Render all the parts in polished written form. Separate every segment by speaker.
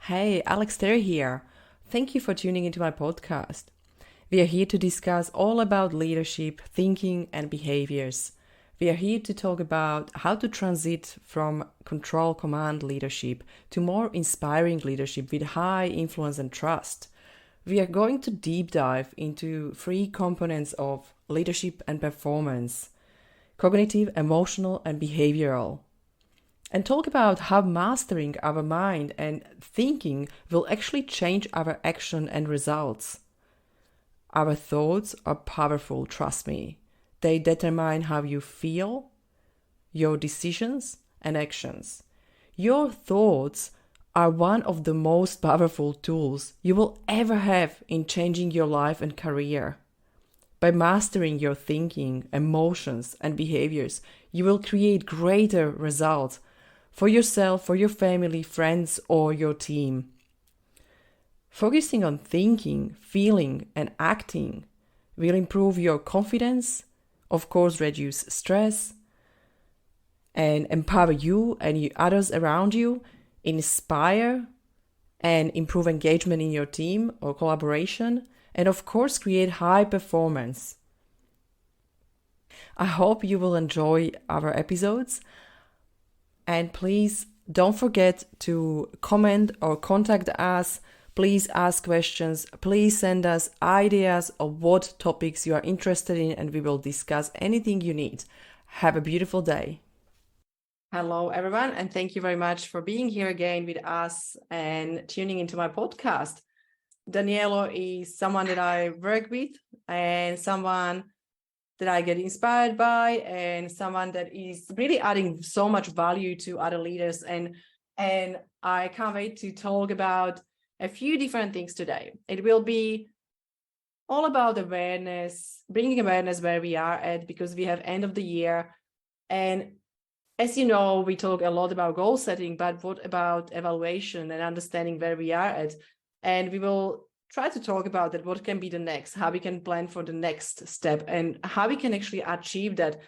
Speaker 1: Hey, Alex Terry here. Thank you for tuning into my podcast. We are here to discuss all about leadership, thinking, and behaviors. We are here to talk about how to transit from control command leadership to more inspiring leadership with high influence and trust. We are going to deep dive into three components of leadership and performance: cognitive, emotional, and behavioral, and talk about how mastering our mind and thinking will actually change our action and results. Our thoughts are powerful, trust me. They determine how you feel, your decisions, and actions. Your thoughts are one of the most powerful tools you will ever have in changing your life and career. By mastering your thinking, emotions, and behaviors, you will create greater results for yourself, for your family, friends, or your team. Focusing on thinking, feeling, and acting will improve your confidence, of course, reduce stress, and empower you and others around you, inspire and improve engagement in your team or collaboration, and of course, create high performance. I hope you will enjoy our episodes. And please don't forget to comment or contact us. Please ask questions. Please send us ideas of what topics you are interested in, and we will discuss anything you need. Have a beautiful day. Hello, everyone, and thank you very much for being here again with us and tuning into my podcast. Daniela is someone that I work with and someone that I get inspired by, and someone that is really adding so much value to other leaders. And I can't wait to talk about a few different things today. It will be all about awareness, bringing awareness where we are at, because we have end of the year. And as you know, we talk a lot about goal setting, but what about evaluation and understanding where we are at? And we will try to talk about that, what can be the next, how we can plan for the next step, and how we can actually achieve that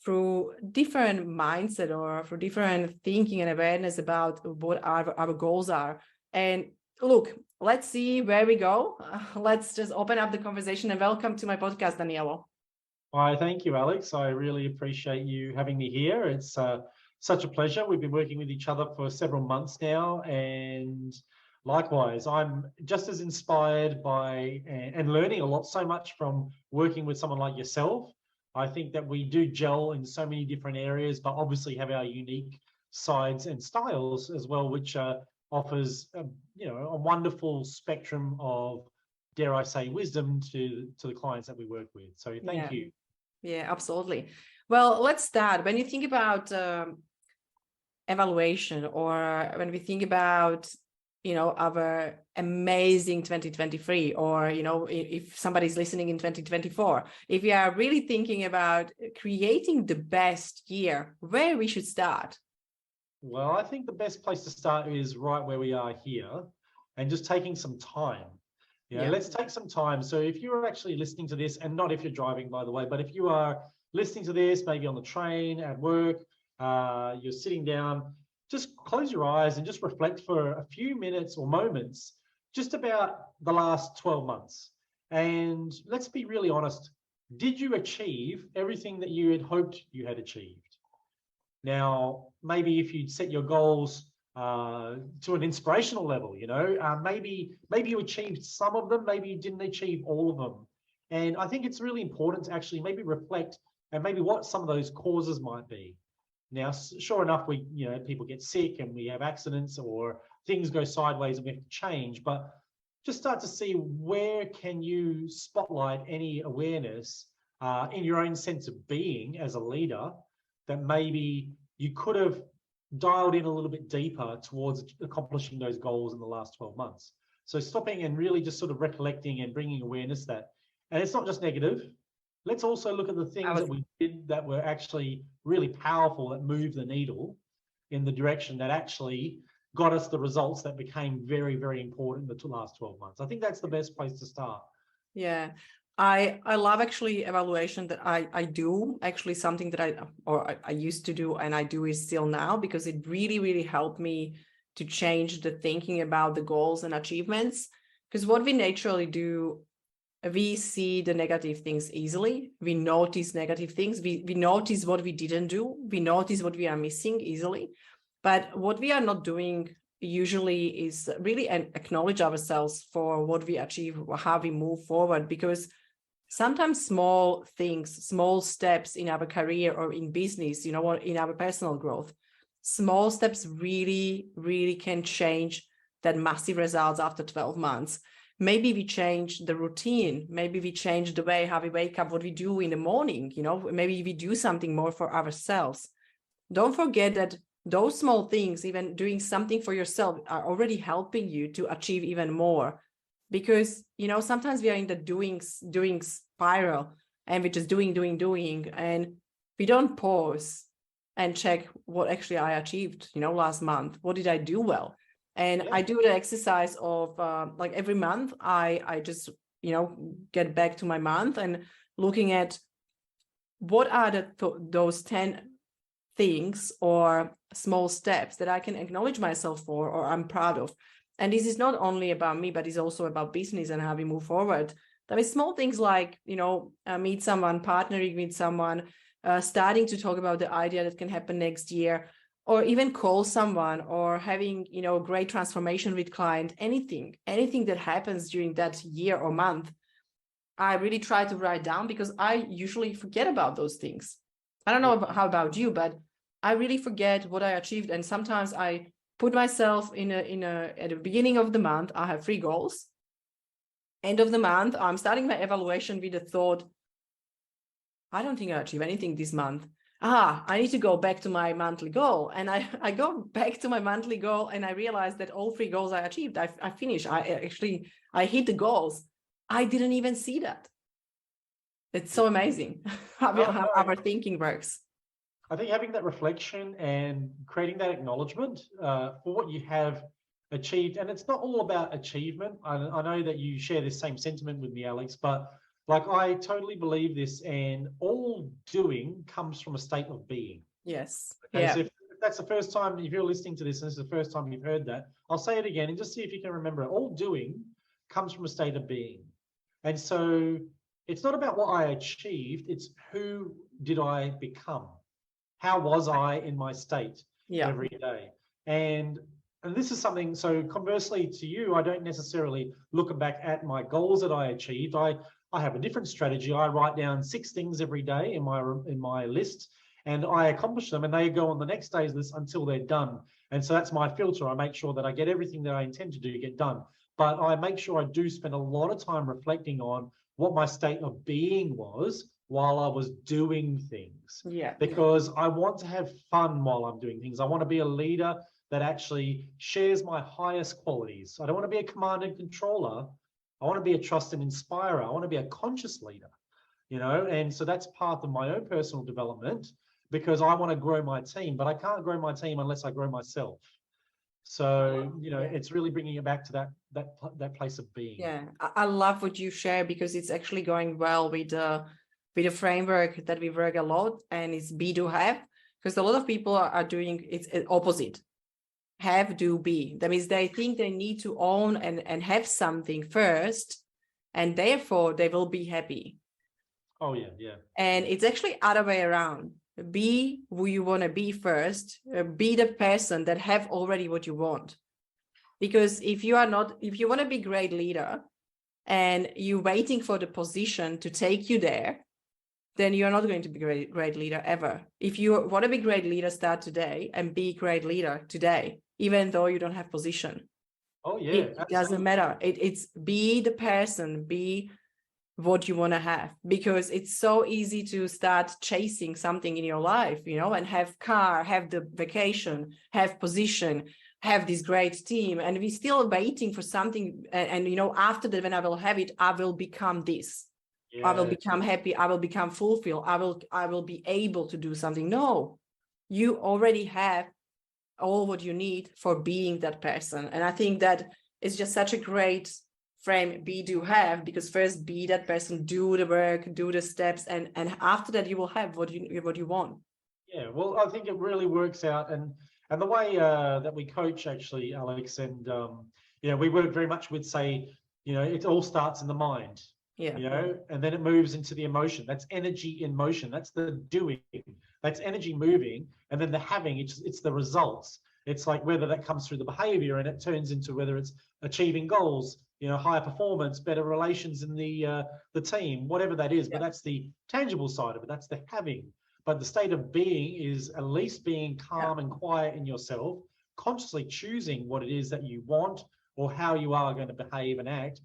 Speaker 1: through different mindset or through different thinking and awareness about what our goals are. And look, let's see where we go. Let's just open up the conversation, and welcome to my podcast, Daniela.
Speaker 2: Hi, thank you, Alex. I really appreciate you having me here. It's such a pleasure. We've been working with each other for several months now, and likewise, I'm just as inspired by and learning a lot, so much from working with someone like yourself. I think that we do gel in so many different areas, but obviously have our unique sides and styles as well, which offers a wonderful spectrum of, dare I say, wisdom to the clients that we work with. So thank you.
Speaker 1: Yeah, absolutely. Well, let's start. When you think about evaluation, or when we think about our amazing 2023, or if somebody's listening in 2024, if we are really thinking about creating the best year, where we should start?
Speaker 2: Well, I think the best place to start is right where we are here, and just taking some time. Let's take some time. So if you're actually listening to this, and not if you're driving, by the way, but if you are listening to this, maybe on the train, at work, you're sitting down, just close your eyes and just reflect for a few minutes or moments just about the last 12 months. And let's be really honest. Did you achieve everything that you had hoped you had achieved? Now, maybe if you'd set your goals to an inspirational level, maybe you achieved some of them, maybe you didn't achieve all of them. And I think it's really important to actually maybe reflect and maybe what some of those causes might be. Now, sure enough, people get sick and we have accidents, or things go sideways and we have to change, but just start to see where can you spotlight any awareness in your own sense of being as a leader that maybe you could have dialed in a little bit deeper towards accomplishing those goals in the last 12 months. So stopping and really just sort of recollecting and bringing awareness that, and it's not just negative. Let's also look at the things that we did that were actually really powerful, that moved the needle in the direction that actually got us the results that became very, very important in the last 12 months. I think that's the best place to start.
Speaker 1: Yeah. I love actually evaluation, that I do actually something that I used to do, and I do it still now, because it really, really helped me to change the thinking about the goals and achievements. Because what we naturally do, we see the negative things easily. We notice negative things. We notice what we didn't do. We notice what we are missing easily. But what we are not doing usually is really acknowledge ourselves for what we achieve, how we move forward, because sometimes small things, small steps in our career or in business, or in our personal growth, small steps really, really can change that massive results after 12 months. Maybe we change the routine. Maybe we change the way how we wake up, what we do in the morning, maybe we do something more for ourselves. Don't forget that those small things, even doing something for yourself, are already helping you to achieve even more. Because, sometimes we are in the doing spiral and we're just doing, and we don't pause and check what actually I achieved, last month. What did I do well? And I do the exercise of like every month, I just, get back to my month and looking at what are those 10 things or small steps that I can acknowledge myself for or I'm proud of. And this is not only about me, but it's also about business and how we move forward. There is small things like, meet someone, partnering with someone, starting to talk about the idea that can happen next year, or even call someone, or having, great transformation with client, anything that happens during that year or month. I really try to write down because I usually forget about those things. I don't know how about you, but I really forget what I achieved. And sometimes I put myself at the beginning of the month, I have 3 goals. End of the month, I'm starting my evaluation with the thought, I don't think I achieved anything this month. I need to go back to my monthly goal. And I go back to my monthly goal and I realize that all 3 goals I achieved, I finished. I hit the goals. I didn't even see that. It's so amazing how our thinking works.
Speaker 2: I think having that reflection and creating that acknowledgement for what you have achieved, and it's not all about achievement. I know that you share this same sentiment with me, Alex, but like I totally believe this, and all doing comes from a state of being.
Speaker 1: Yes.
Speaker 2: Okay,
Speaker 1: yeah.
Speaker 2: So if that's the first time, if you're listening to this and this is the first time you've heard that, I'll say it again and just see if you can remember it. All doing comes from a state of being. And so it's not about what I achieved, it's who did I become? How was I in my state every day? And this is something, so conversely to you, I don't necessarily look back at my goals that I achieved. I have a different strategy. I write down 6 things every day in my list, and I accomplish them, and they go on the next day's list until they're done. And so that's my filter. I make sure that I get everything that I intend to do get done. But I make sure I do spend a lot of time reflecting on what my state of being was while I was doing things. Because I want to have fun while I'm doing things. I want to be a leader that actually shares my highest qualities. I don't want to be a command and controller. I want to be a trust and inspirer. I want to be a conscious leader, and so that's part of my own personal development, because I want to grow my team, but I can't grow my team unless I grow myself. So, it's really bringing it back to that place of being.
Speaker 1: Yeah, I love what you share, because it's actually going well with a framework that we work a lot, and it's be, do, have, because a lot of people are doing it's opposite. Have, do, be. That means they think they need to own and have something first, and therefore they will be happy.
Speaker 2: Oh, yeah.
Speaker 1: And it's actually other way around. Be who you want to be first. Be the person that have already what you want. Because if you want to be a great leader and you're waiting for the position to take you there, then you're not going to be a great leader ever. If you want to be a great leader, start today and be a great leader today, even though you don't have position.
Speaker 2: Oh, yeah.
Speaker 1: It doesn't matter. It's be the person, be what you want to have, because it's so easy to start chasing something in your life, and have car, have the vacation, have position, have this great team, and we're still waiting for something. And after that, when I will have it, I will become this. I will become happy. I will become fulfilled. I will be able to do something. No, you already have all what you need for being that person. And I think that it's just such a great frame, be, do, have, because first be that person, do the work, do the steps, and after that you will have what you want.
Speaker 2: Yeah, well, I think it really works out, and And the way that we coach, actually, Alex, and we work very much with, say, it all starts in the mind.
Speaker 1: Yeah.
Speaker 2: And then it moves into the emotion. That's energy in motion. That's the doing. That's energy moving. And then the having, it's the results. It's like whether that comes through the behavior and it turns into whether it's achieving goals, higher performance, better relations in the team, whatever that is. But that's the tangible side of it. That's the having. But the state of being is at least being calm and quiet in yourself, consciously choosing what it is that you want or how you are going to behave and act,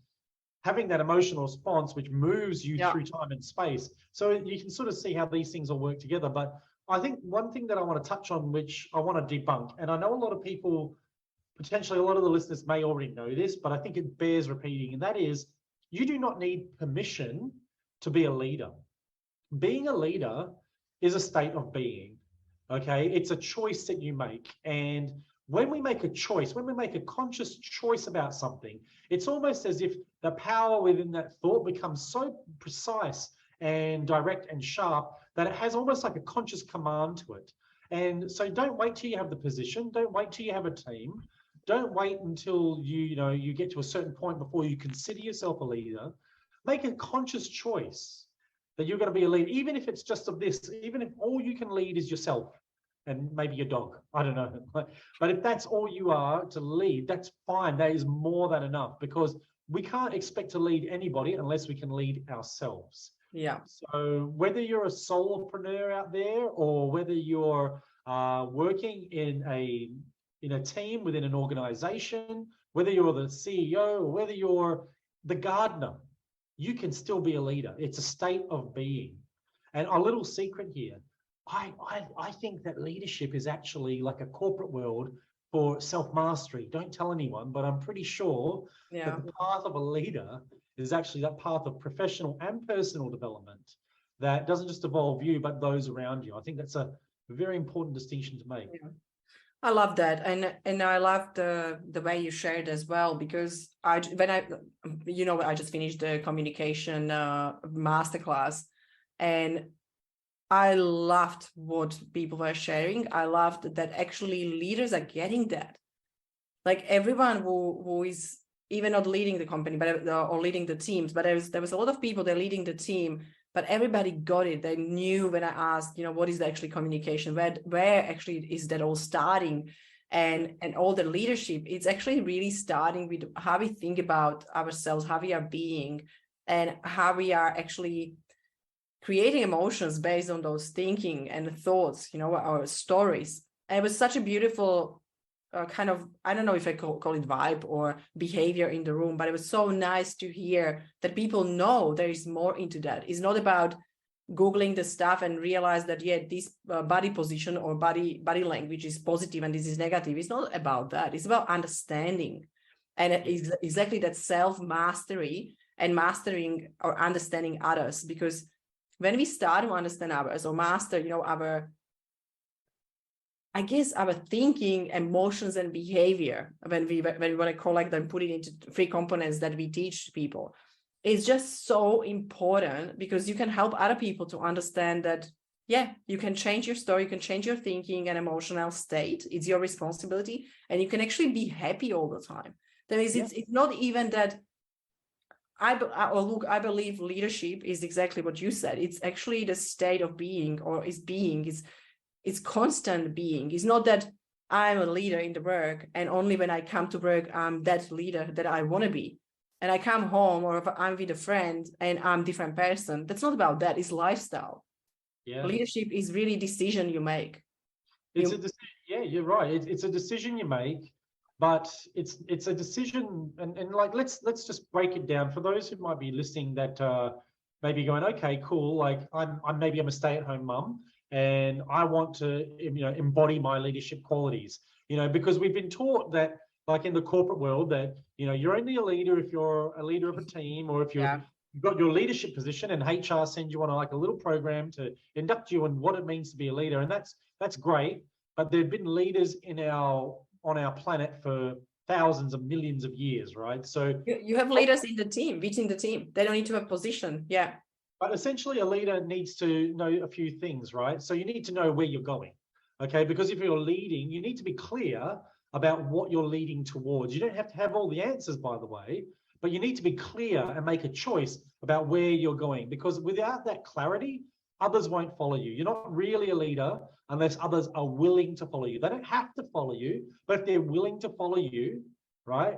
Speaker 2: having that emotional response which moves you through time and space. So you can sort of see how these things all work together. But I think one thing that I want to touch on, which I want to debunk, and I know a lot of people, potentially a lot of the listeners may already know this, but I think it bears repeating, and that is you do not need permission to be a leader. Being a leader is a state of being, okay? It's a choice that you make. And when we make a choice, when we make a conscious choice about something, it's almost as if the power within that thought becomes so precise and direct and sharp that it has almost like a conscious command to it. And so don't wait till you have the position. Don't wait till you have a team. Don't wait until you get to a certain point before you consider yourself a leader. Make a conscious choice that you're going to be a leader, even if it's just of this, even if all you can lead is yourself and maybe your dog, I don't know. But if that's all you are to lead, that's fine. That is more than enough, because we can't expect to lead anybody unless we can lead ourselves.
Speaker 1: Yeah.
Speaker 2: So whether you're a solopreneur out there, or whether you're working in a team within an organization, whether you're the CEO or whether you're the gardener, you can still be a leader. It's a state of being. And a little secret here, I think that leadership is actually like a corporate world for self-mastery. Don't tell anyone, but I'm pretty sure that the path of a leader is actually that path of professional and personal development that doesn't just involve you, but those around you. I think that's a very important distinction to make.
Speaker 1: Yeah. I love that, and I love the way you shared as well, because I just finished the communication masterclass, and I loved what people were sharing. I loved that actually leaders are getting that. Like everyone who is even not leading the company, but or leading the teams, but there was a lot of people that are leading the team. But everybody got it. They knew when I asked, what is actually communication? Where actually is that all starting? And all the leadership, it's actually really starting with how we think about ourselves, how we are being, and how we are actually creating emotions based on those thinking and thoughts, our stories. And it was such a beautiful kind of, I don't know if I call it vibe or behavior in the room, but it was so nice to hear that people know there is more into that. It's not about Googling the stuff and realize that, this body position or body language is positive and this is negative. It's not about that. It's about understanding. And it is exactly that self-mastery and mastering or understanding others. Because when we start to understand others or master, our thinking, emotions, and behavior, when we want to collect them, put it into 3 components that we teach people, is just so important, because you can help other people to understand that, you can change your story, you can change your thinking and emotional state. It's your responsibility, and you can actually be happy all the time. That is, it's not even that. I believe leadership is exactly what you said. It's actually the state of being, or is being. It's constant being. It's not that I'm a leader in the work and only when I come to work, I'm that leader that I want to be. And I come home, or if I'm with a friend and I'm a different person, that's not about that. It's lifestyle. Yeah. Leadership is really decision you make.
Speaker 2: You're right. It's a decision you make, but it's a decision. And like, let's just break it down for those who might be listening that maybe going, okay, cool. Like I'm a stay-at-home mum, and I want to, embody my leadership qualities, because we've been taught that, like in the corporate world, that, you're only a leader if you're a leader of a team, or if you've got your leadership position and HR sends you on like a little program to induct you in what it means to be a leader. And that's great. But there've been leaders on our planet for thousands of millions of years, right? So
Speaker 1: you have leaders in the team, within the team. They don't need to have position. Yeah.
Speaker 2: But essentially, a leader needs to know a few things, right? So you need to know where you're going. Okay, because if you're leading, you need to be clear about what you're leading towards. You don't have to have all the answers, by the way, but you need to be clear and make a choice about where you're going, because without that clarity, others won't follow you. You're not really a leader unless others are willing to follow you. They don't have to follow you, but if they're willing to follow you, right,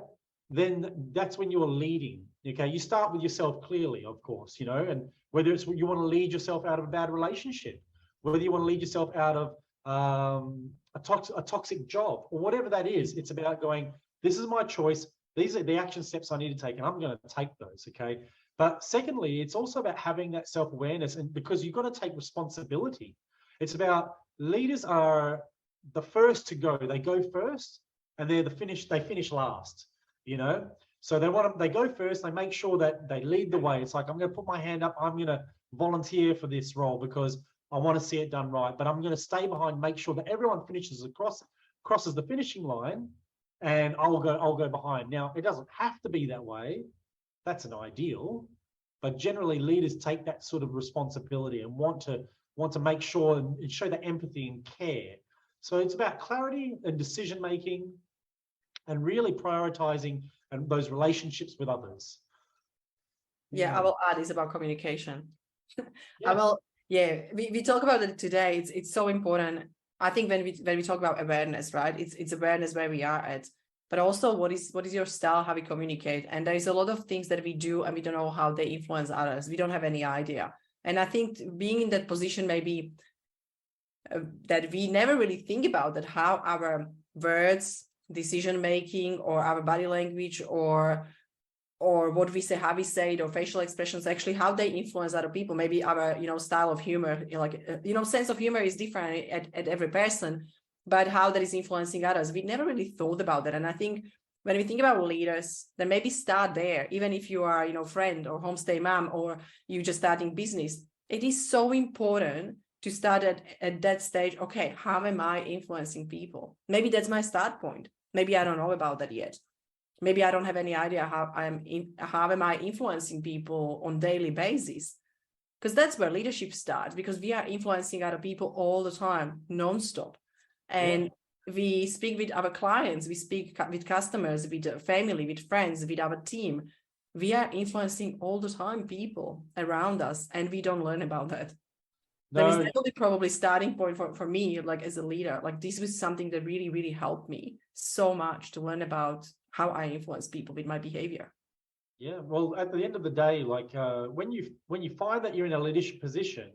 Speaker 2: then that's when you're leading. Okay, you start with yourself clearly, of course, and whether it's you want to lead yourself out of a bad relationship, whether you want to lead yourself out of a toxic job, or whatever that is. It's about going, this is my choice. These are the action steps I need to take, and I'm going to take those. Okay. But secondly, it's also about having that self-awareness, and because you've got to take responsibility. It's about leaders are the first to go. They go first, and they finish last. So they go first. They make sure that they lead the way. It's like, I'm going to put my hand up. I'm going to volunteer for this role because I want to see it done right, but I'm going to stay behind, make sure that everyone crosses the finishing line, and I'll go behind. Now, it doesn't have to be that way. That's an ideal, but generally leaders take that sort of responsibility and want to make sure and show that empathy and care. So it's about clarity and decision making, and really prioritizing and those relationships with others.
Speaker 1: Yeah, I will add is about communication.
Speaker 2: Yeah.
Speaker 1: I will. Yeah, we talk about it today. It's so important. I think when we talk about awareness, right? It's awareness where we are at, but also what is your style, how we communicate. And there's a lot of things that we do and we don't know how they influence others. We don't have any idea. And I think being in that position, maybe that we never really think about that, how our words, decision making, or our body language, or what we say, how we say it, or facial expressions, actually how they influence other people. Maybe our style of humor, sense of humor is different at every person, but how that is influencing others, we never really thought about that. And I think when we think about leaders, then maybe start there. Even if you are friend or homestay mom, or you just starting business, it is so important to start at that stage. Okay, how am I influencing people? Maybe that's my start point. Maybe I don't know about that yet. Maybe I don't have any idea how am I influencing people on daily basis, because that's where leadership starts, because we are influencing other people all the time, nonstop. And we speak with our clients, we speak with customers, with family, with friends, with our team. We are influencing all the time people around us, and we don't learn about that. That is definitely probably starting point for me, like as a leader. Like this was something that really, really helped me so much to learn about how I influence people with my behavior.
Speaker 2: Yeah, well, at the end of the day, like when you find that you're in a leadership position,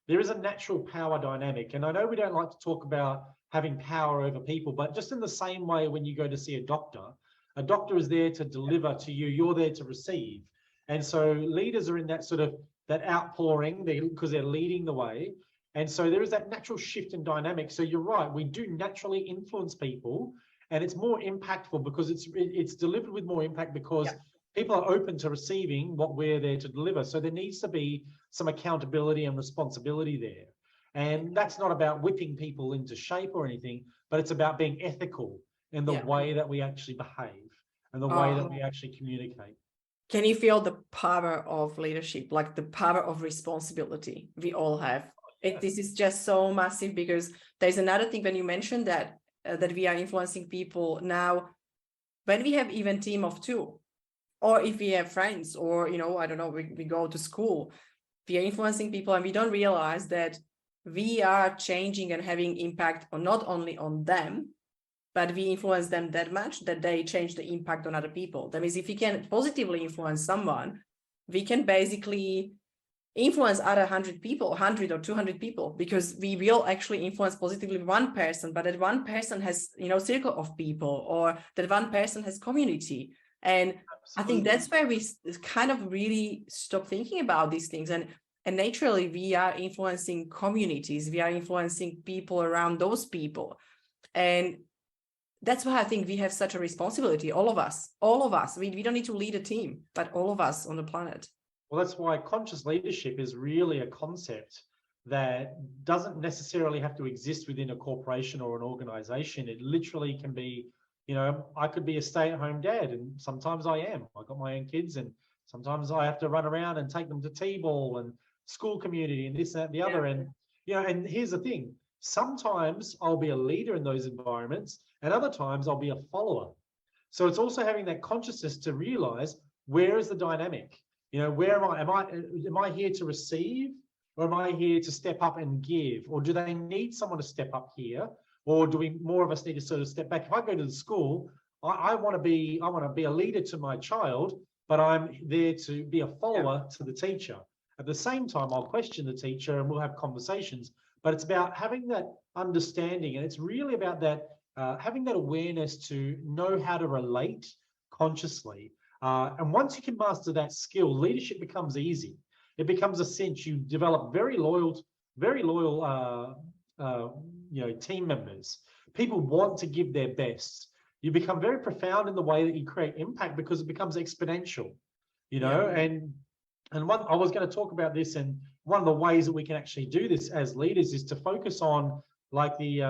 Speaker 2: there is a natural power dynamic. And I know we don't like to talk about having power over people, but just in the same way, when you go to see a doctor is there to deliver to you, you're there to receive. And so leaders are in that sort of that outpouring because they're leading the way. And so there is that natural shift in dynamic. So you're right, we do naturally influence people, and it's more impactful because it's delivered with more impact, because people are open to receiving what we're there to deliver. So there needs to be some accountability and responsibility there. And that's not about whipping people into shape or anything, but it's about being ethical in the way that we actually behave and the way that we actually communicate.
Speaker 1: Can you feel the power of leadership, like the power of responsibility we all have? This is just so massive, because there's another thing when you mentioned that we are influencing people now. When we have even team of two, or if we have friends, or I don't know, we go to school, we are influencing people, and we don't realize that we are changing and having impact on not only on them, but we influence them that much that they change the impact on other people. That means if we can positively influence someone, we can basically influence other 100 people, 100 or 200 people, because we will actually influence positively one person, but that one person has, circle of people, or that one person has community. And absolutely. I think that's where we kind of really stop thinking about these things. And naturally, we are influencing communities. We are influencing people around those people. And that's why I think we have such a responsibility, all of us. We don't need to lead a team, but all of us on the planet.
Speaker 2: Well, that's why conscious leadership is really a concept that doesn't necessarily have to exist within a corporation or an organization. It literally can be, I could be a stay-at-home dad, and sometimes I am. I've got my own kids, and sometimes I have to run around and take them to T-ball and school community and this, that, and the other. And, and here's the thing. Sometimes I'll be a leader in those environments, and other times I'll be a follower. So it's also having that consciousness to realize, where is the dynamic? Where am I? Am I here to receive, or am I here to step up and give? Or do they need someone to step up here? Or do we, more of us, need to sort of step back? If I go to the school, I want to be a leader to my child, but I'm there to be a follower to the teacher. At the same time, I'll question the teacher and we'll have conversations. But it's about having that understanding, and it's really about that having that awareness to know how to relate consciously. And once you can master that skill, leadership becomes easy. It becomes a sense. You develop very loyal team members. People want to give their best. You become very profound in the way that you create impact, because it becomes exponential, and what I was going to talk about this, and one of the ways that we can actually do this as leaders is to focus on like the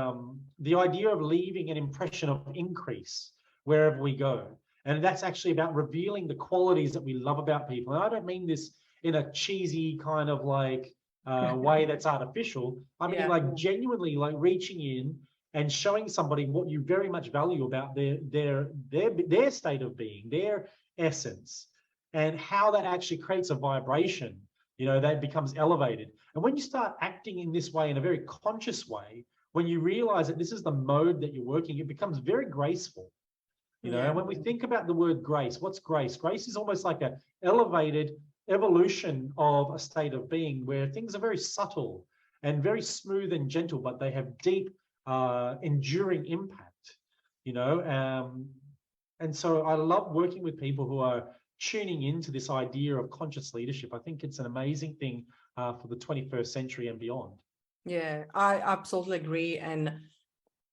Speaker 2: idea of leaving an impression of increase wherever we go. And that's actually about revealing the qualities that we love about people. And I don't mean this in a cheesy kind of like way that's artificial. I mean, like genuinely like reaching in and showing somebody what you very much value about their state of being, their essence, and how that actually creates a vibration, that becomes elevated. And when you start acting in this way, in a very conscious way, when you realize that this is the mode that you're working, it becomes very graceful. And when we think about the word grace, what's grace? Grace is almost like an elevated evolution of a state of being where things are very subtle and very smooth and gentle, but they have deep, enduring impact, and so I love working with people who are tuning into this idea of conscious leadership. I think it's an amazing thing for the 21st century and beyond.
Speaker 1: Yeah, I absolutely agree. And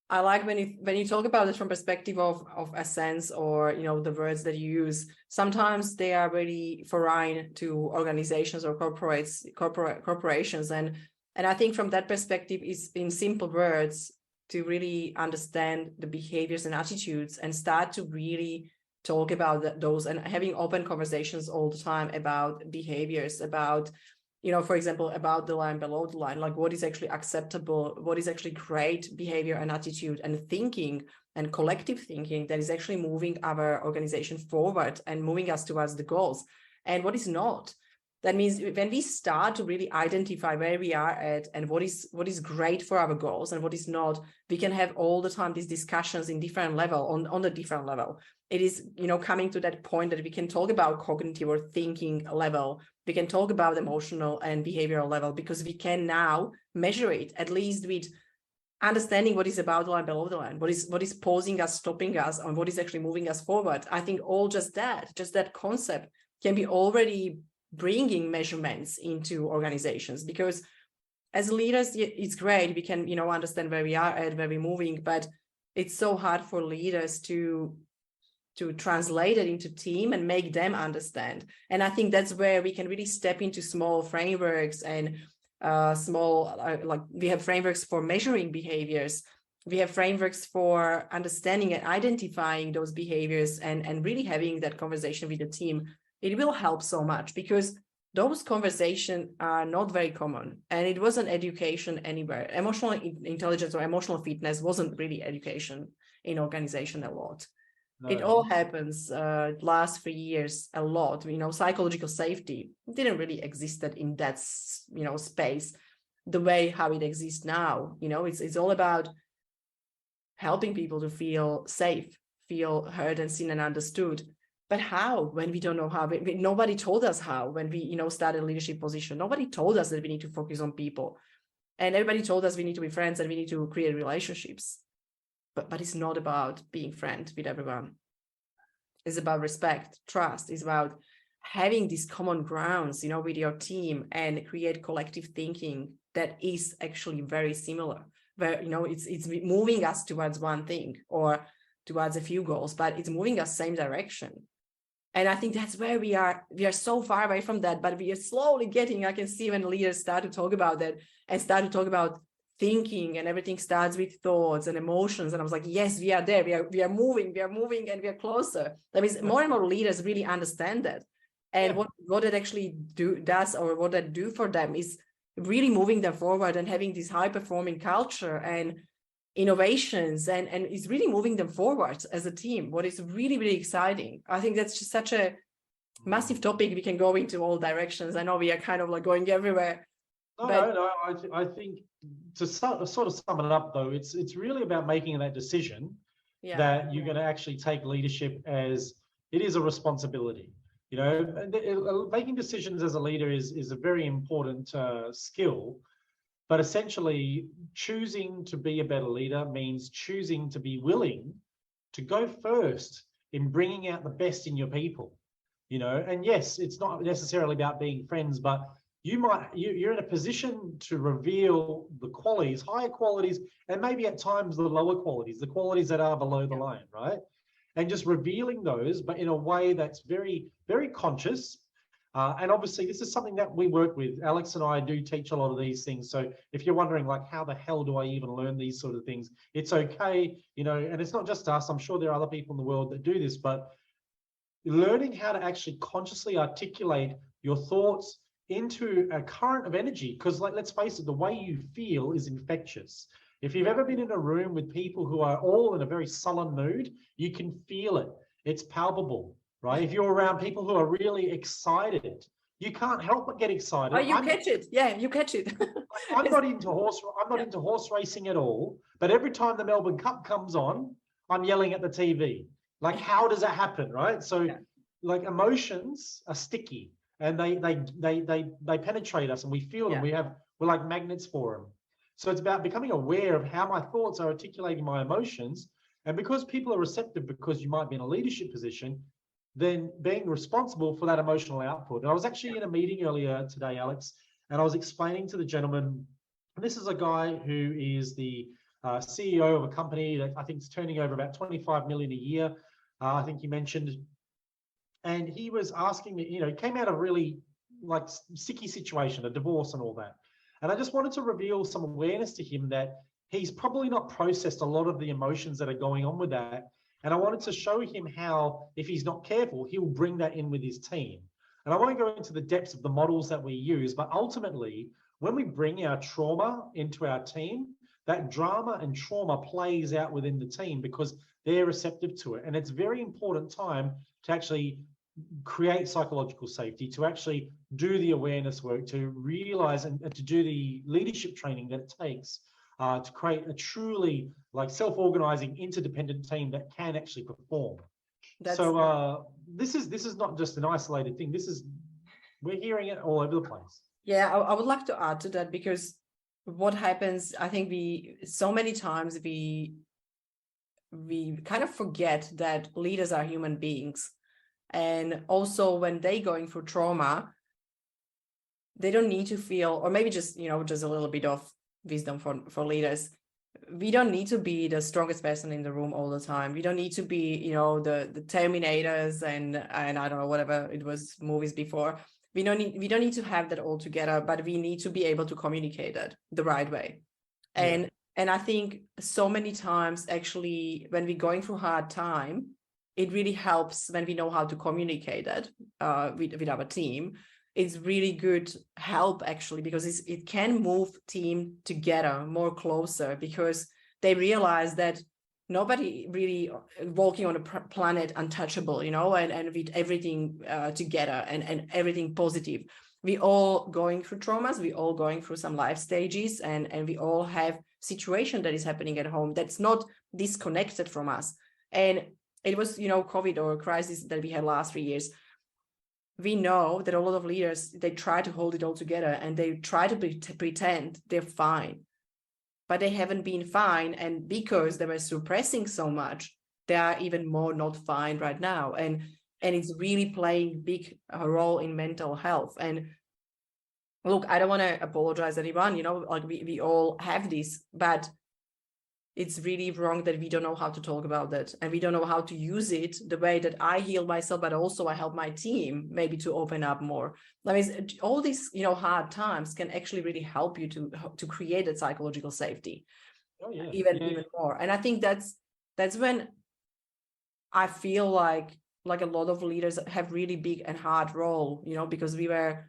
Speaker 1: I like when you talk about it from perspective of essence, or the words that you use. Sometimes they are really foreign to organizations or corporations, and I think from that perspective, is in simple words to really understand the behaviors and attitudes and start to really talk about those, and having open conversations all the time about behaviors, about for example, about the line, below the line, like what is actually acceptable, what is actually great behavior and attitude and thinking and collective thinking that is actually moving our organization forward and moving us towards the goals, and what is not. That means when we start to really identify where we are at and what is great for our goals and what is not, we can have all the time these discussions in different level, on the different level. It is, coming to that point that we can talk about cognitive or thinking level. We can talk about emotional and behavioral level, because we can now measure it, at least with understanding what is above the line, below the line, what is pausing us, stopping us, and what is actually moving us forward. I think all just that concept can be already bringing measurements into organizations, because as leaders, it's great. We can, understand where we are at, where we're moving, but it's so hard for leaders to translate it into team and make them understand. And I think that's where we can really step into small frameworks and like we have frameworks for measuring behaviors. We have frameworks for understanding and identifying those behaviors and really having that conversation with the team. It will help so much, because those conversations are not very common, and it wasn't education anywhere. Emotional intelligence or emotional fitness wasn't really education in organization a lot. No. It all happens last 3 years a lot. Psychological safety didn't really existed in that space the way how it exists now. It's all about helping people to feel safe, feel heard and seen and understood. But how, when we don't know how? Nobody told us how. When we, started a leadership position, nobody told us that we need to focus on people. And everybody told us we need to be friends and we need to create relationships. But it's not about being friends with everyone. It's about respect, trust. It's about having these common grounds, with your team, and create collective thinking that is actually very similar. Where, it's moving us towards one thing or towards a few goals, but it's moving us same direction. And I think that's where we are so far away from that, but we are slowly getting. I can see when leaders start to talk about that and start to talk about thinking, and everything starts with thoughts and emotions. And I was like, yes, we are there. We are moving, and we are closer. That means more and more leaders really understand that. And what it actually does, or what that do for them, is really moving them forward and having this high performing culture and innovations, and it's really moving them forward as a team, what is really, really exciting. I think that's just such a massive topic. We can go into all directions. I know we are kind of like going everywhere.
Speaker 2: No. I think to sort of sum it up, though, it's really about making that decision that you're going to actually take leadership as it is a responsibility. You know, making decisions as a leader is a very important skill. But essentially, choosing to be a better leader means choosing to be willing to go first in bringing out the best in your people. You know, and yes, it's not necessarily about being friends, but you're in a position to reveal the qualities, higher qualities, and maybe at times the lower qualities, the qualities that are below the line, right? And just revealing those, but in a way that's very, very conscious. And obviously, this is something that we work with. Alex and I do teach a lot of these things. So if you're wondering, like, how the hell do I even learn these sort of things? It's okay, you know, and it's not just us. I'm sure there are other people in the world that do this, but learning how to actually consciously articulate your thoughts into a current of energy, because, like, let's face it, the way you feel is infectious. If you've ever been in a room with people who are all in a very sullen mood, you can feel it. It's palpable, right? If you're around people who are really excited, you can't help but get excited.
Speaker 1: Oh, you catch it. Yeah, you catch it.
Speaker 2: I'm not into horse racing at all, but every time the Melbourne Cup comes on, I'm yelling at the TV. Like, how does that happen, right? So, like, emotions are sticky, and they penetrate us, and we feel them. We're like magnets for them. So it's about becoming aware of how my thoughts are articulating my emotions, and because people are receptive, because you might be in a leadership position, then being responsible for that emotional output. And I was actually in a meeting earlier today, Alex, and I was explaining to the gentleman, and this is a guy who is the CEO of a company that I think is turning over about 25 million a year. I think you mentioned, and he was asking me, you know, he came out of really like sticky situation, a divorce and all that. And I just wanted to reveal some awareness to him that he's probably not processed a lot of the emotions that are going on with that. And I wanted to show him how, if he's not careful, he'll bring that in with his team. And I won't go into the depths of the models that we use, but ultimately, when we bring our trauma into our team, that drama and trauma plays out within the team because they're receptive to it. And it's very important time to actually create psychological safety, to actually do the awareness work, to realize and to do the leadership training that it takes to create a truly like self-organizing interdependent team that can actually perform. So this is not just an isolated thing. We're hearing it all over the place.
Speaker 1: Yeah, I would like to add to that, because what happens, I think so many times we kind of forget that leaders are human beings. And also when they're going through trauma, they don't need to feel, or maybe just, just a little bit of wisdom for leaders. We don't need to be the strongest person in the room all the time. We don't need to be, the Terminators and I don't know, whatever it was movies before. We don't need to have that all together, but we need to be able to communicate it the right way. And I think so many times, actually, when we're going through hard time, it really helps when we know how to communicate it with our team. It's really good help, actually, because it can move team together more closer, because they realize that nobody really walking on a planet untouchable, and with everything together and everything positive. We all going through traumas, we all going through some life stages, and we all have situation that is happening at home that's not disconnected from us. And it was, COVID or crisis that we had last 3 years. We know that a lot of leaders, they try to hold it all together and they try to pretend they're fine, but they haven't been fine. And because they were suppressing so much, they are even more not fine right now. And it's really playing big role in mental health. And look, I don't want to apologize anyone, like we all have this, but it's really wrong that we don't know how to talk about that, and we don't know how to use it the way that I heal myself, but also I help my team maybe to open up more. I mean, all these, hard times can actually really help you to create that psychological safety. Even more. And I think that's when I feel like a lot of leaders have really big and hard role, because we were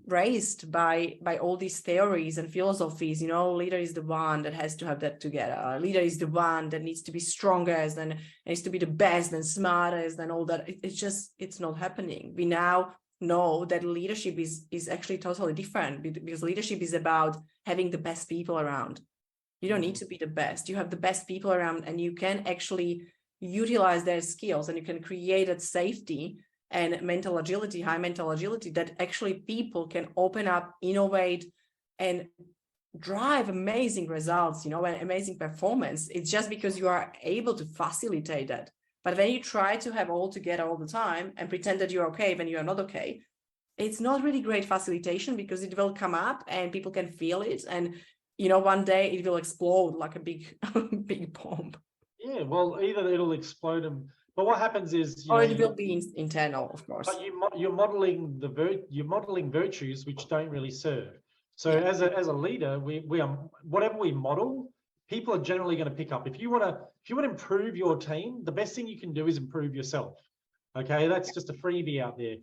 Speaker 1: raised by all these theories and philosophies. Leader is the one that has to have that together. Leader is the one that needs to be strongest and needs to be the best and smartest and all that. It's not happening. We now know that leadership is actually totally different, because leadership is about having the best people around. You don't need to be the best. You have the best people around, and you can actually utilize their skills, and you can create that safety and mental agility, high mental agility, that actually people can open up, innovate, and drive amazing results, and amazing performance. It's just because you are able to facilitate that. But when you try to have all together all the time and pretend that you're okay when you are not okay, it's not really great facilitation, because it will come up and people can feel it. And, one day it will explode like a big, big bomb.
Speaker 2: Yeah, well, either it'll explode but what happens is,
Speaker 1: or it will be internal, of course.
Speaker 2: But you're modeling virtues which don't really serve. So as a leader, we are, whatever we model, people are generally going to pick up. If you want to improve your team, the best thing you can do is improve yourself. Okay, that's just a freebie out there.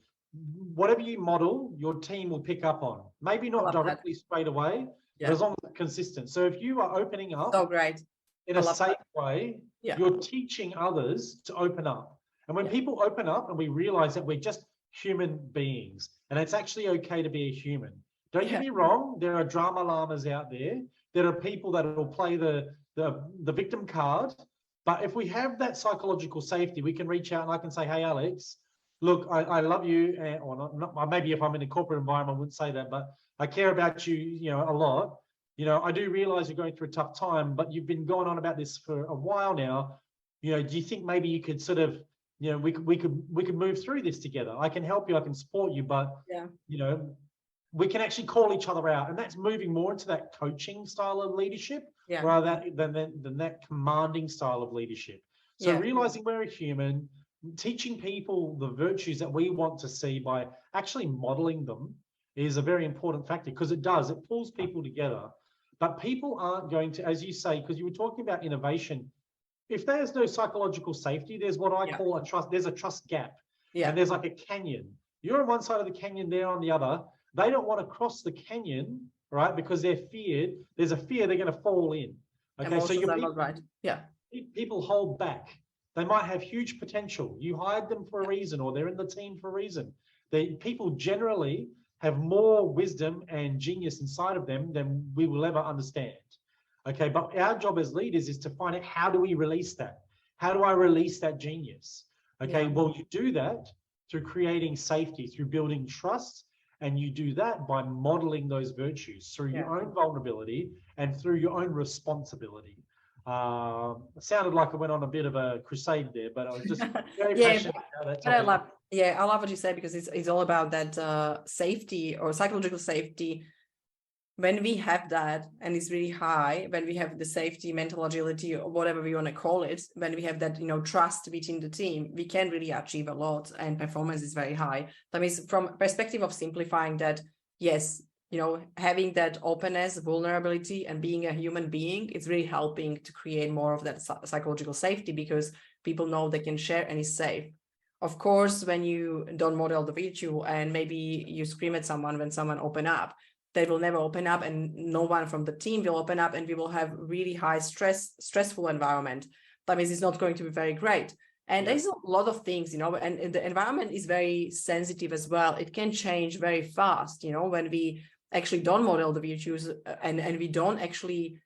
Speaker 2: Whatever you model, your team will pick up on. Maybe not directly straight away, but as long as it's consistent. So if you are opening up,
Speaker 1: so great,
Speaker 2: in a safe way, you're teaching others to open up. And when people open up and we realize that we're just human beings, and it's actually okay to be a human. Don't get me wrong, there are drama llamas out there. There are people that will play the victim card. But if we have that psychological safety, we can reach out and I can say, hey, Alex, look, I love you. Or not, maybe if I'm in a corporate environment, I wouldn't say that, but I care about you, a lot. I do realize you're going through a tough time, but you've been going on about this for a while now. Do you think maybe you could sort of, we could move through this together? I can help you, I can support you, but we can actually call each other out, and that's moving more into that coaching style of leadership rather than that commanding style of leadership. So realizing we're a human, teaching people the virtues that we want to see by actually modeling them is a very important factor, because it pulls people together. But people aren't going to, as you say, because you were talking about innovation, if there's no psychological safety, there's what I call there's a trust gap. And there's like a canyon. You're on one side of the canyon, they're on the other. They don't want to cross the canyon, right? Because they're feared. There's a fear they're going to fall in. Okay, so people hold back. They might have huge potential. You hired them for a reason, or they're in the team for a reason. People generally have more wisdom and genius inside of them than we will ever understand. Okay, but our job as leaders is to find out, how do we release that? How do I release that genius? Okay, well, you do that through creating safety, through building trust, and you do that by modeling those virtues through your own vulnerability and through your own responsibility. It sounded like I went on a bit of a crusade there, but I was just very passionate about that topic.
Speaker 1: I love what you say, because it's all about that safety or psychological safety. When we have that, and it's really high, when we have the safety, mental agility, or whatever we want to call it, when we have that, trust within the team, we can really achieve a lot, and performance is very high. That means, from perspective of simplifying that, yes, having that openness, vulnerability, and being a human being, it's really helping to create more of that psychological safety, because people know they can share and it's safe. Of course, when you don't model the virtue, and maybe you scream at someone when someone open up, they will never open up, and no one from the team will open up, and we will have really high stressful environment. That means it's not going to be very great. And there's a lot of things, and the environment is very sensitive as well. It can change very fast, when we actually don't model the virtues, and we don't actually,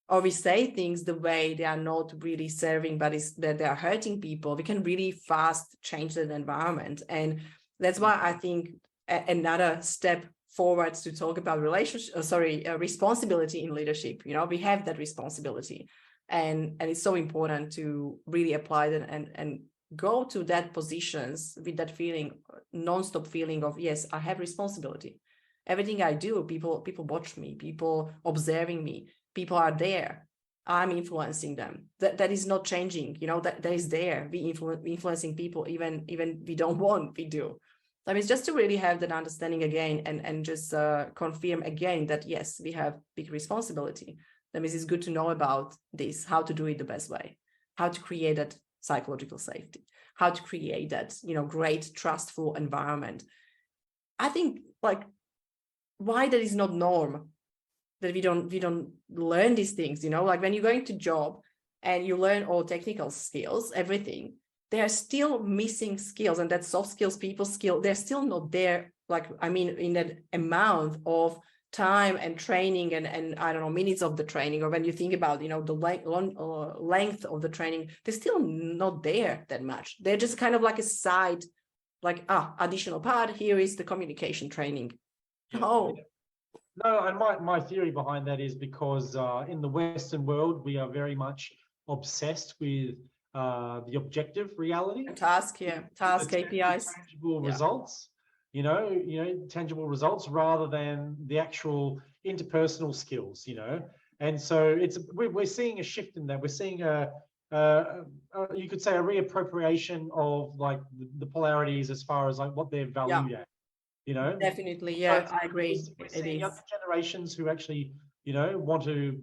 Speaker 1: or we say things the way they are not really serving, but that they are hurting people. We can really fast change that environment. And that's why I think another step forward to talk about responsibility in leadership. We have that responsibility, and it's so important to really apply that and go to that positions with that feeling, non-stop feeling of, yes, I have responsibility. Everything I do, people watch me, people observing me, people are there. I'm influencing them. That is not changing. That is there. We influencing people, even we don't want, we do. I mean, just to really have that understanding again, and just confirm again that, yes, we have big responsibility. That means it's good to know about this, how to do it the best way, how to create that psychological safety, how to create that, great, trustful environment. I think, why that is not norm, that we don't learn these things, like when you're going to job and you learn all technical skills, everything, they are still missing skills, and that soft skills, people skill, they're still not there. Like, I mean, in that amount of time and training and I don't know, minutes of the training, or when you think about, the length of the training, they're still not there that much. They're just kind of like a side, like, additional part, here is the communication training.
Speaker 2: Yeah.
Speaker 1: Oh,
Speaker 2: no, and my theory behind that is because in the Western world, we are very much obsessed with the objective reality.
Speaker 1: task KPIs,
Speaker 2: tangible results, tangible results rather than the actual interpersonal skills, And so we're seeing a shift in that. We're seeing you could say a reappropriation of like the polarities as far as like what they're valued at.
Speaker 1: Definitely, yeah,
Speaker 2: So
Speaker 1: I agree.
Speaker 2: we're
Speaker 1: It
Speaker 2: seeing
Speaker 1: is.
Speaker 2: younger generations who actually, want to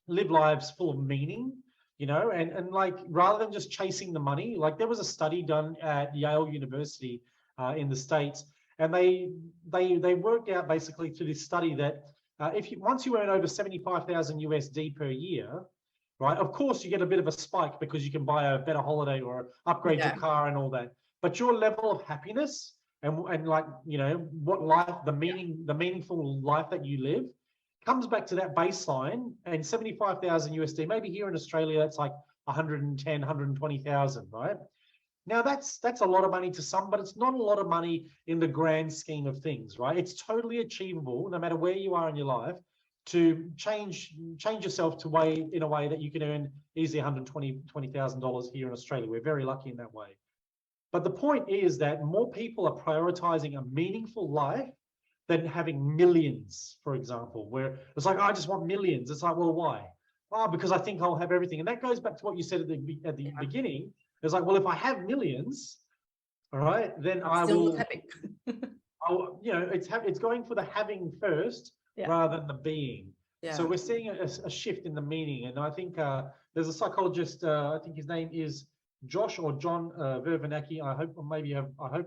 Speaker 2: live lives full of meaning, and like rather than just chasing the money. Like there was a study done at Yale University in the States, and they worked out basically through this study that once you earn over 75,000 USD per year, right? Of course, you get a bit of a spike because you can buy a better holiday or upgrade your car and all that. But your level of happiness and like, what life, the meaningful life that you live comes back to that baseline, and 75,000 USD, maybe here in Australia, that's like 110, 120,000, right? Now that's a lot of money to some, but it's not a lot of money in the grand scheme of things, right? It's totally achievable, no matter where you are in your life, to change yourself in a way that you can earn easily $120,000 here in Australia. We're very lucky in that way. But the point is that more people are prioritizing a meaningful life than having millions, for example, where it's like, I just want millions. It's like, well, why? Oh, because I think I'll have everything. And that goes back to what you said at the beginning. It's like, well, if I have millions, all right, then
Speaker 1: I'm still not happy.
Speaker 2: It's going for the having first rather than the being.
Speaker 1: Yeah.
Speaker 2: So we're seeing a shift in the meaning. And I think there's a psychologist, I think his name is Josh or John Vervanacki. I hope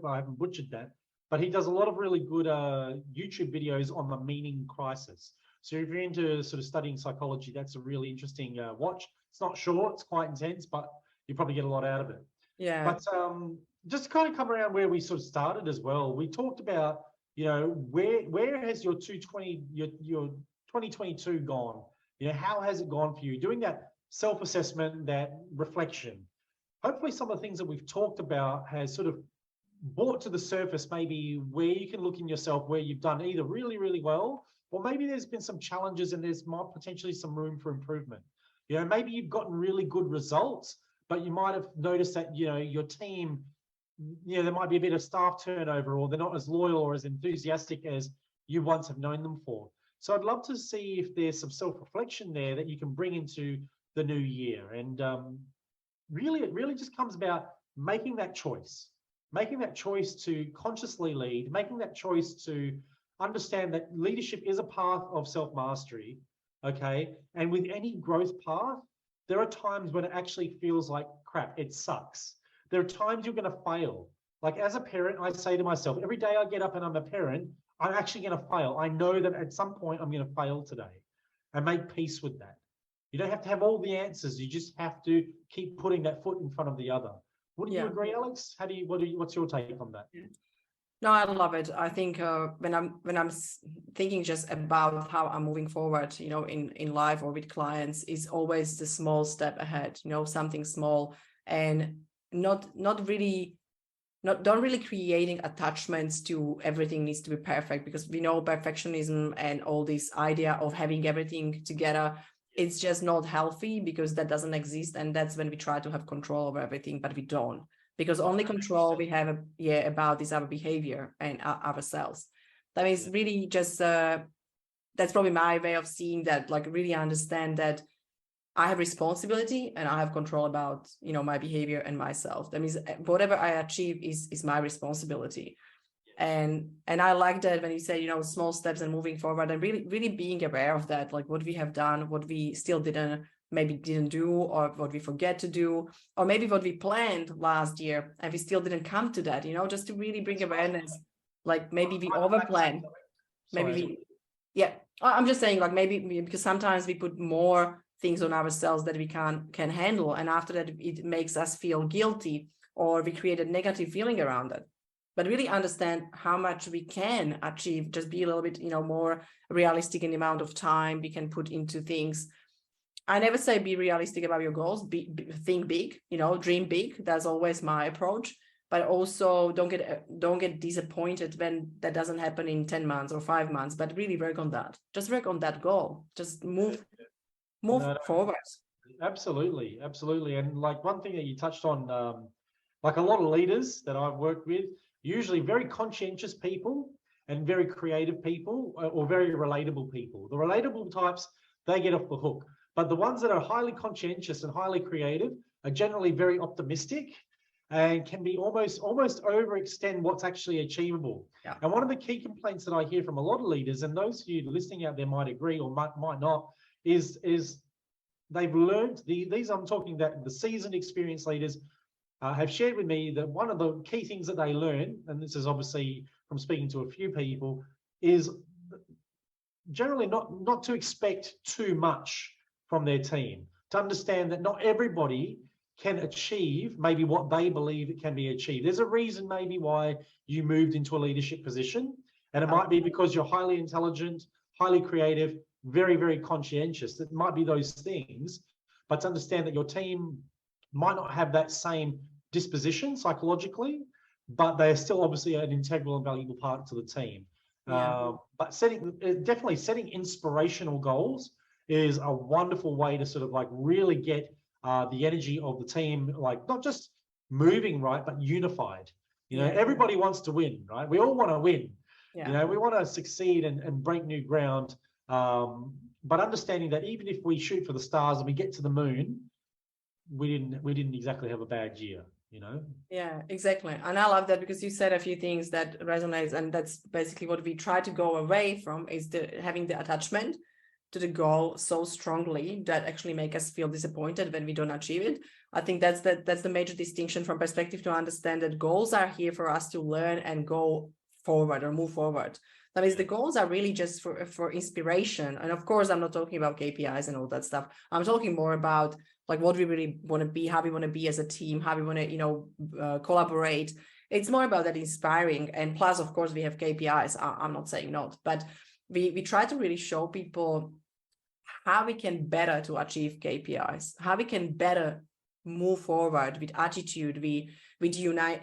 Speaker 2: I haven't butchered that. But he does a lot of really good YouTube videos on the meaning crisis. So if you're into sort of studying psychology, that's a really interesting watch. It's not short, it's quite intense, but you probably get a lot out of it.
Speaker 1: Yeah.
Speaker 2: But just to kind of come around where we sort of started as well, we talked about, where has your 2022 gone? How has it gone for you? Doing that self-assessment, that reflection. Hopefully some of the things that we've talked about has sort of brought to the surface maybe where you can look in yourself where you've done either really, really well, or maybe there's been some challenges and there's potentially some room for improvement. Maybe you've gotten really good results, but you might have noticed that, your team, there might be a bit of staff turnover, or they're not as loyal or as enthusiastic as you once have known them for. So I'd love to see if there's some self-reflection there that you can bring into the new year. And really, it really just comes about making that choice to consciously lead, making that choice to understand that leadership is a path of self-mastery, okay? And with any growth path, there are times when it actually feels like crap, it sucks. There are times you're going to fail. Like as a parent, I say to myself, every day I get up and I'm a parent, I'm actually going to fail. I know that at some point I'm going to fail today, and make peace with that. You don't have to have all the answers. You just have to keep putting that foot in front of the other. Wouldn't you agree, Alex? What's your take on that?
Speaker 1: No, I love it. I think when I'm thinking just about how I'm moving forward, in life or with clients, is always the small step ahead. Something small, and not really creating attachments to everything needs to be perfect, because we know perfectionism and all this idea of having everything together, it's just not healthy, because that doesn't exist. And that's when we try to have control over everything, but we don't, because only control we have about is our behavior and ourselves. That is really just that's probably my way of seeing that, like really understand that I have responsibility and I have control about, my behavior and myself. That means whatever I achieve is my responsibility. And I like that when you say, small steps and moving forward, and really, really being aware of that, like what we have done, what we still didn't do, or what we forget to do, or maybe what we planned last year and we still didn't come to that, just to really bring awareness, like maybe we overplan. I'm just saying, like, maybe because sometimes we put more things on ourselves that we can handle, and after that it makes us feel guilty, or we create a negative feeling around it. But really understand how much we can achieve, just be a little bit, more realistic in the amount of time we can put into things. I never say be realistic about your goals, think big, dream big. That's always my approach. But also don't get disappointed when that doesn't happen in 10 months or 5 months, but really work on that. Just work on that goal. Just move forward.
Speaker 2: Absolutely. And like one thing that you touched on, like a lot of leaders that I've worked with, usually very conscientious people and very creative people, or very relatable people. The relatable types, they get off the hook. But the ones that are highly conscientious and highly creative are generally very optimistic and can be almost overextend what's actually achievable.
Speaker 1: Yeah.
Speaker 2: And one of the key complaints that I hear from a lot of leaders, and those of you listening out there might agree or might not, is they've learned, these I'm talking that the seasoned experienced leaders have shared with me that one of the key things that they learn, and this is obviously from speaking to a few people, is generally not to expect too much from their team, to understand that not everybody can achieve maybe what they believe it can be achieved. There's a reason maybe why you moved into a leadership position, and it might be because you're highly intelligent, highly creative, very, very conscientious. It might be those things, but to understand that your team might not have that same disposition psychologically, but they're still obviously an integral and valuable part to the team.
Speaker 1: Yeah.
Speaker 2: But definitely setting inspirational goals is a wonderful way to sort of like really get the energy of the team, like not just moving, right, but unified. Everybody wants to win, right? We all want to win.
Speaker 1: Yeah.
Speaker 2: We want to succeed and break new ground. But understanding that even if we shoot for the stars and we get to the moon, we didn't exactly have a bad year.
Speaker 1: Yeah, exactly. And I love that, because you said a few things that resonates, and that's basically what we try to go away from, is having the attachment to the goal so strongly that actually make us feel disappointed when we don't achieve it. I think that's the major distinction from perspective, to understand that goals are here for us to learn and go forward or move forward. That means the goals are really just for inspiration. And of course, I'm not talking about KPIs and all that stuff. I'm talking more about like what we really want to be, how we want to be as a team, how we want to, collaborate. It's more about that inspiring. And plus, of course, we have KPIs. I'm not saying not, but we try to really show people how we can better to achieve KPIs, how we can better move forward with attitude, with unite.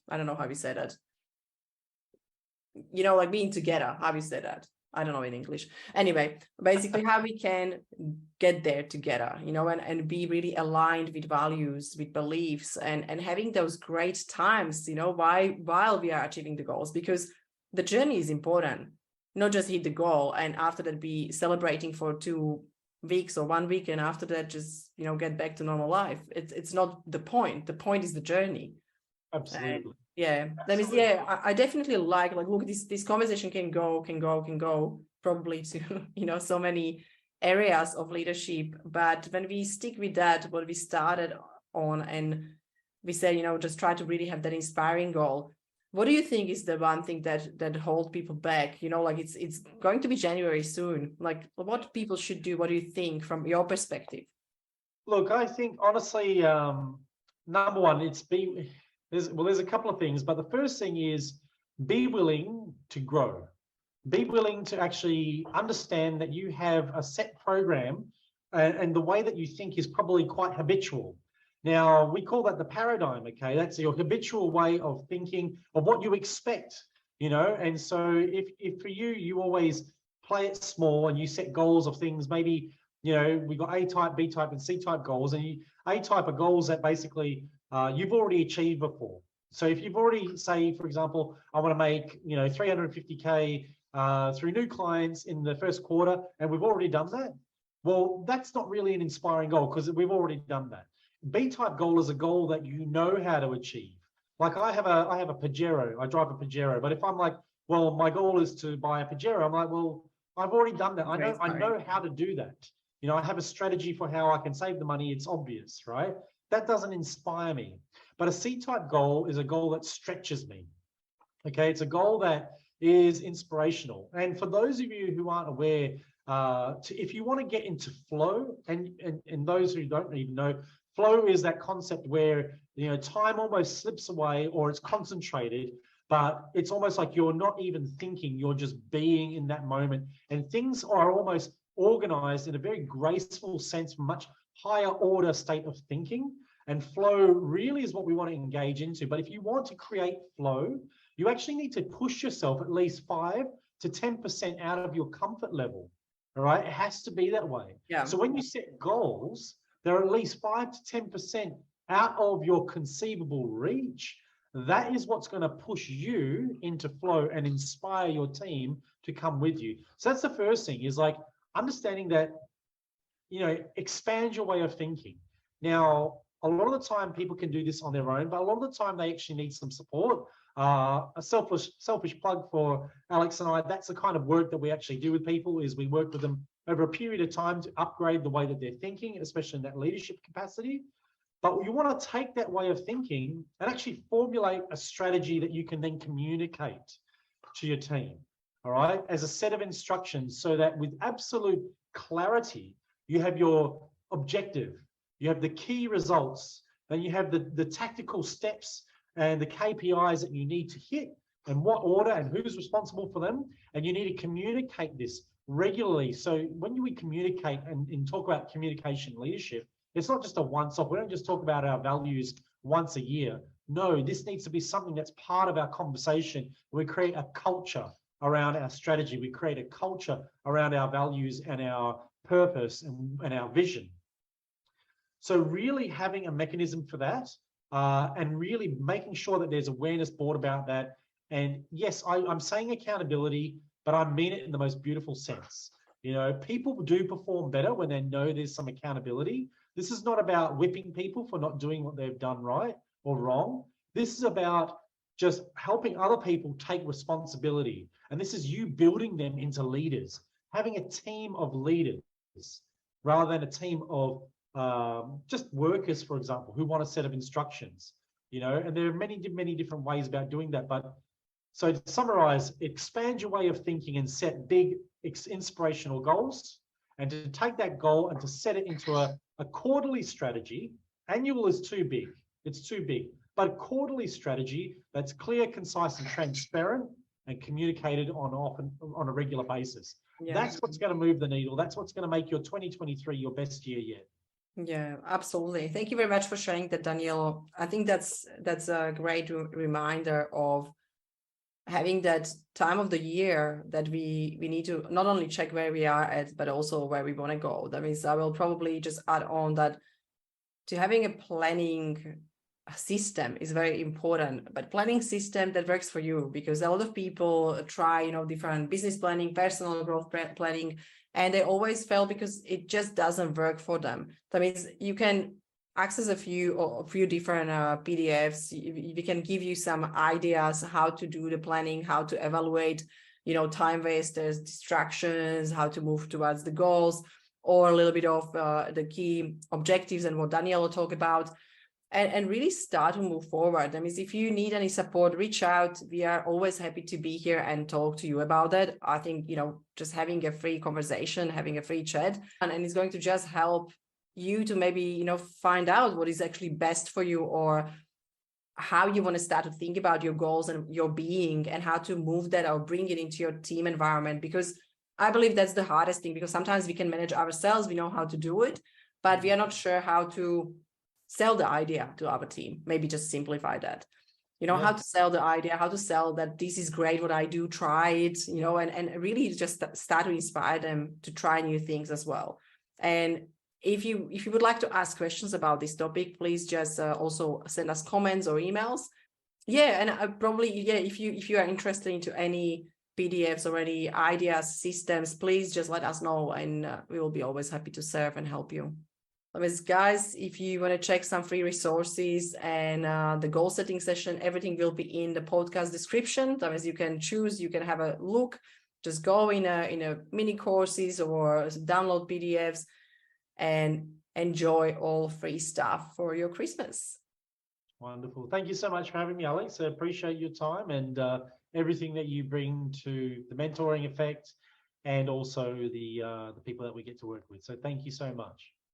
Speaker 1: I don't know how we say that. Like being together, how we say that. I don't know in English. Anyway, basically how we can get there together, and be really aligned with values, with beliefs, and having those great times, while we are achieving the goals, because the journey is important. Not just hit the goal and after that be celebrating for 2 weeks or 1 week, and after that just, get back to normal life. It's not the point. The point is the journey.
Speaker 2: Absolutely.
Speaker 1: That means, I definitely like look, this conversation can go probably to so many areas of leadership, but when we stick with that, what we started on, and we say, just try to really have that inspiring goal. What do you think is the one thing that hold people back? It's going to be January soon. Like, what people should do? What do you think from your perspective?
Speaker 2: Look, I think honestly, number one, there's a couple of things, but the first thing is be willing to grow. Be willing to actually understand that you have a set program, and the way that you think is probably quite habitual. Now, we call that the paradigm, okay? That's your habitual way of thinking, of what you expect, And so if for you always play it small and you set goals of things, maybe, we got A type, B type, and C type goals, and A type are goals that basically you've already achieved before. So if you've already, say, for example, I want to make, 350K through new clients in the first quarter, and we've already done that. Well, that's not really an inspiring goal because we've already done that. B-type goal is a goal that you know how to achieve. Like I have a Pajero, I drive a Pajero, but if I'm like, well, my goal is to buy a Pajero, I'm like, well, I've already done that. I know how to do that. I have a strategy for how I can save the money. It's obvious, right? That doesn't inspire me. But a C-type goal is a goal that stretches me. Okay, it's a goal that is inspirational. And for those of you who aren't aware, if you want to get into flow, and those who don't even know, flow is that concept where time almost slips away, or it's concentrated, but it's almost like you're not even thinking, you're just being in that moment, and things are almost organized in a very graceful sense, much higher order state of thinking. And flow really is what we want to engage into. But if you want to create flow, you actually need to push yourself at least 5 to 10% out of your comfort level. All right. It has to be that way.
Speaker 1: Yeah.
Speaker 2: So when you set goals, they're at least 5 to 10% out of your conceivable reach. That is what's going to push you into flow and inspire your team to come with you. So that's the first thing, is like understanding that, expand your way of thinking. Now, a lot of the time people can do this on their own, but a lot of the time they actually need some support. A selfish plug for Alex and I, that's the kind of work that we actually do with people, is we work with them over a period of time to upgrade the way that they're thinking, especially in that leadership capacity. But you want to take that way of thinking and actually formulate a strategy that you can then communicate to your team, all right, as a set of instructions, so that with absolute clarity, you have your objective, you have the key results, then you have the tactical steps and the KPIs that you need to hit, and what order and who's responsible for them. And you need to communicate this regularly. So when we communicate and talk about communication leadership, it's not just a once-off. We don't just talk about our values once a year. No, this needs to be something that's part of our conversation. We create a culture around our strategy. We create a culture around our values and our purpose and our vision. So really having a mechanism for that, and really making sure that there's awareness brought about that. And yes, I'm saying accountability, but I mean it in the most beautiful sense. People do perform better when they know there's some accountability. This is not about whipping people for not doing what they've done right or wrong. This is about just helping other people take responsibility. And this is you building them into leaders, having a team of leaders rather than a team of just workers, for example, who want a set of instructions, and there are many different ways about doing that. But so to summarize, expand your way of thinking and set big inspirational goals, and to take that goal and to set it into a quarterly strategy. Annual is too big. It's too big. But a quarterly strategy that's clear, concise, and transparent, and communicated on a regular basis. Yeah. That's what's going to move the needle. That's what's going to make your 2023 your best year yet.
Speaker 1: Yeah, absolutely. Thank you very much for sharing that, Daniel. I think that's a great reminder of having that time of the year that we need to not only check where we are at, but also where we want to go. That means I will probably just add on that to having a planning system is very important, but planning system that works for you, because a lot of people try, different business planning, personal growth planning, and they always fail because it just doesn't work for them. That means you can access a few different PDFs. We can give you some ideas how to do the planning, how to evaluate, time wasters, distractions, how to move towards the goals, or a little bit of the key objectives and what Daniel will talk about, and really start to move forward. That means if you need any support, reach out. We are always happy to be here and talk to you about it. I think, just having a free conversation, having a free chat, and it's going to just help you to maybe, find out what is actually best for you, or how you want to start to think about your goals and your being, and how to move that or bring it into your team environment. Because I believe that's the hardest thing, because sometimes we can manage ourselves, we know how to do it, but we are not sure how to sell the idea to our team. Maybe just simplify that, how to sell the idea, how to sell that this is great what I do, try it, and really just start to inspire them to try new things as well. And if you would like to ask questions about this topic, please just also send us comments or emails. Yeah, and if you are interested into any PDFs or any ideas, systems, please just let us know, and we will be always happy to serve and help you. Guys, if you want to check some free resources and the goal setting session, everything will be in the podcast description. That means you can choose, you can have a look, just go in a mini courses or download PDFs and enjoy all free stuff for your Christmas.
Speaker 2: Wonderful. Thank you so much for having me, Alex. I appreciate your time and everything that you bring to the mentoring effect and also the people that we get to work with. So thank you so much.